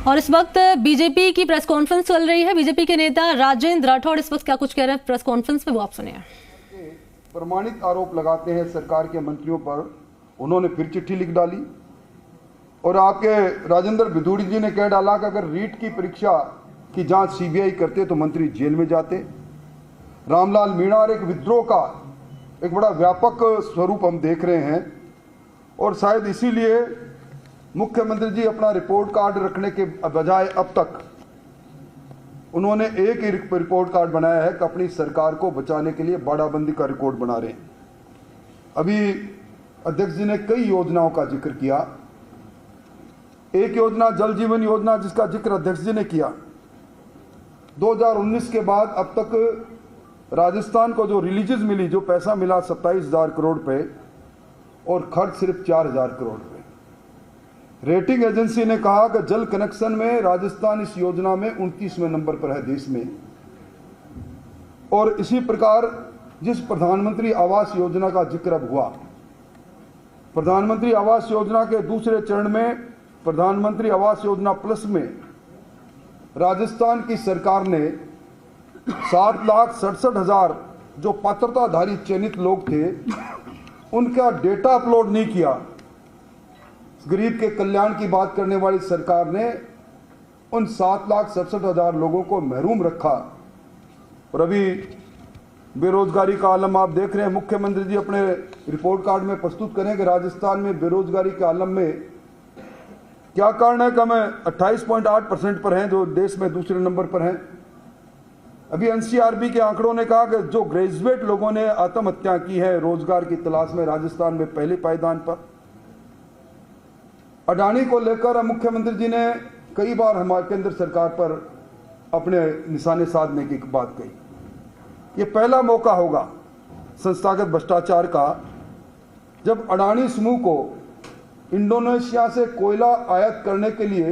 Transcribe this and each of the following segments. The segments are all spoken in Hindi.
और इस वक्त बीजेपी की प्रेस कॉन्फ्रेंस चल रही है। बीजेपी के नेता राजेंद्र राठौड़ इस वक्त क्या कुछ कह रहे हैं प्रेस कॉन्फ्रेंस में, वो आप सुनिए। प्रमाणित आरोप लगाते हैं सरकार के मंत्रियों पर। उन्होंने फिर चिट्ठी लिख डाली और आपके राजेंद्र बिधूड़ी जी ने कह डाला कि अगर रीट की परीक्षा की जांच सीबीआई करते तो मंत्री जेल में जाते। रामलाल मीणा और एक विद्रोह का एक बड़ा व्यापक स्वरूप हम देख रहे हैं और शायद इसीलिए मुख्यमंत्री जी अपना रिपोर्ट कार्ड रखने के बजाय अब तक उन्होंने एक ही रिपोर्ट कार्ड बनाया है कि अपनी सरकार को बचाने के लिए बाड़ाबंदी का रिकॉर्ड बना रहे हैं। अभी अध्यक्ष जी ने कई योजनाओं का जिक्र किया। एक योजना जल जीवन योजना जिसका जिक्र अध्यक्ष जी ने किया। 2019 के बाद अब तक राजस्थान को जो रिलीजेस मिली, जो पैसा मिला 27,000 करोड़ पे और खर्च सिर्फ 4,000 करोड़ पे। रेटिंग एजेंसी ने कहा कि जल कनेक्शन में राजस्थान इस योजना में 29वें नंबर पर है देश में। और इसी प्रकार जिस प्रधानमंत्री आवास योजना का जिक्र अब हुआ, प्रधानमंत्री आवास योजना के दूसरे चरण में प्रधानमंत्री आवास योजना प्लस में राजस्थान की सरकार ने 7,67,000 जो पात्रताधारी चयनित लोग थे उनका डेटा अपलोड नहीं किया। गरीब के कल्याण की बात करने वाली सरकार ने उन 7,67,000 लोगों को महरूम रखा। और अभी बेरोजगारी का आलम आप देख रहे हैं। मुख्यमंत्री जी अपने रिपोर्ट कार्ड में प्रस्तुत करें कि राजस्थान में बेरोजगारी के आलम में क्या कारण है कि हमें 28.8% पर हैं, जो देश में दूसरे नंबर पर हैं। अभी एनसीआरबी के आंकड़ों ने कहा कि जो ग्रेजुएट लोगों ने आत्महत्या की है रोजगार की तलाश में, राजस्थान में पहले पायदान पर। अडानी को लेकर मुख्यमंत्री जी ने कई बार हमारे केंद्र सरकार पर अपने निशाने साधने की बात कही। ये पहला मौका होगा संस्थागत भ्रष्टाचार का जब अडानी समूह को इंडोनेशिया से कोयला आयात करने के लिए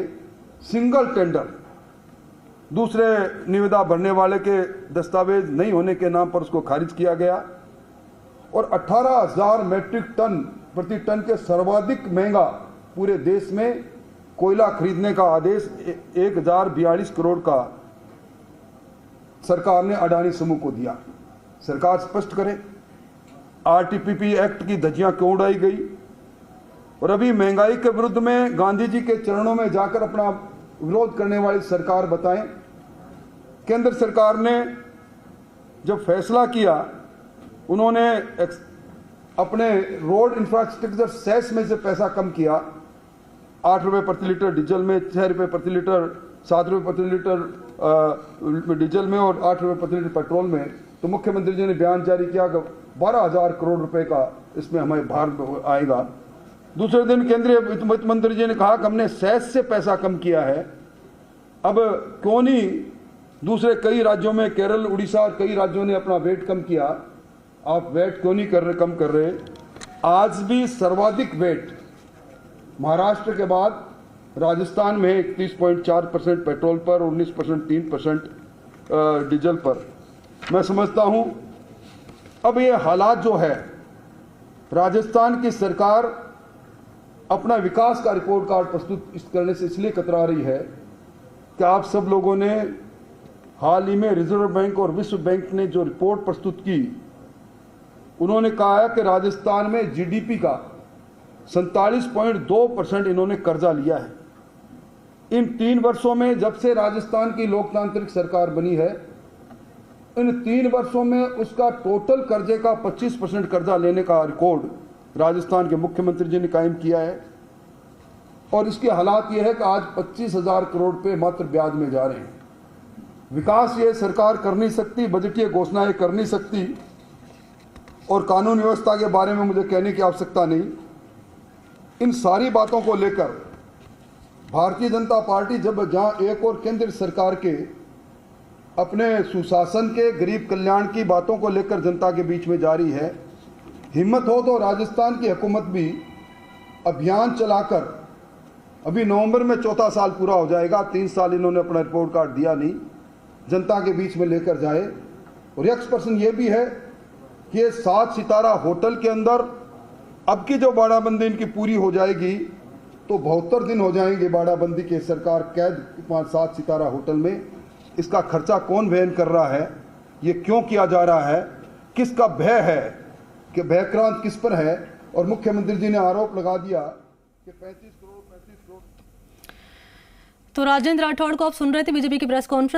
सिंगल टेंडर, दूसरे निविदा भरने वाले के दस्तावेज नहीं होने के नाम पर उसको खारिज किया गया और 18,000 मैट्रिक टन प्रति टन के सर्वाधिक महंगा पूरे देश में कोयला खरीदने का आदेश 1,042 करोड़ का सरकार ने अडानी समूह को दिया। सरकार स्पष्ट करे आरटीपीपी एक्ट की धज्जियां क्यों उड़ाई गई। और अभी महंगाई के विरुद्ध में गांधी जी के चरणों में जाकर अपना विरोध करने वाली सरकार बताएं। केंद्र सरकार ने जब फैसला किया, उन्होंने अपने रोड इंफ्रास्ट्रक्चर सेस में से पैसा कम किया। 8 रुपए प्रति लीटर डीजल में, 6 रुपए प्रति लीटर, 7 रुपए प्रति लीटर डीजल में और 8 रुपए प्रति लीटर पेट्रोल में। तो मुख्यमंत्री जी ने बयान जारी किया कि 12,000 करोड़ रुपए का इसमें हमें भार आएगा। दूसरे दिन केंद्रीय वित्त मंत्री जी ने कहा कि हमने सेस से पैसा कम किया है। अब क्यों नहीं दूसरे कई राज्यों में, केरल, उड़ीसा और कई राज्यों ने अपना वेट कम किया, आप वेट क्यों नहीं कम कर रहे। आज भी सर्वाधिक वेट महाराष्ट्र के बाद राजस्थान में 31.4% पेट्रोल पर, 19% 3% डीजल पर। मैं समझता हूं अब ये हालात जो है, राजस्थान की सरकार अपना विकास का रिपोर्ट कार्ड प्रस्तुत करने से इसलिए कतरा रही है कि आप सब लोगों ने हाल ही में रिजर्व बैंक और विश्व बैंक ने जो रिपोर्ट प्रस्तुत की, उन्होंने कहा है कि राजस्थान में जीडीपी का 47.2% इन्होंने कर्जा लिया है। इन 3 वर्षों में जब से राजस्थान की लोकतांत्रिक सरकार बनी है, इन 3 वर्षों में उसका टोटल कर्जे का 25% कर्जा लेने का रिकॉर्ड राजस्थान के मुख्यमंत्री जी ने कायम किया है। और इसके हालात ये है कि आज 25,000 करोड़ रुपए मात्र ब्याज में जा रहे हैं। विकास ये सरकार कर नहीं सकती, बजटीय घोषणाएं कर नहीं सकती और कानून व्यवस्था के बारे में मुझे कहने की आवश्यकता नहीं। इन सारी बातों को लेकर भारतीय जनता पार्टी जब जहां एक और केंद्र सरकार के अपने सुशासन के, गरीब कल्याण की बातों को लेकर जनता के बीच में जा रही है, हिम्मत हो तो राजस्थान की हुकूमत भी अभियान चलाकर, अभी नवंबर में 4था साल पूरा हो जाएगा, 3 साल इन्होंने अपना रिपोर्ट कार्ड दिया नहीं, जनता के बीच में लेकर जाए। और एक्सपर्सन ये भी है कि ये 7 सितारा होटल के अंदर अब की जो बाड़ाबंदी इनकी पूरी हो जाएगी तो 72 दिन हो जाएंगे बाड़ाबंदी के, सरकार कैद 5-7 सितारा होटल में। इसका खर्चा कौन वहन कर रहा है, ये क्यों किया जा रहा है, किसका भय है, कि भयक्रांत किस पर है। और मुख्यमंत्री जी ने आरोप लगा दिया कि 35 करोड़। तो राजेंद्र राठौड़ को आप सुन रहे थे बीजेपी की प्रेस कॉन्फ्रेंस।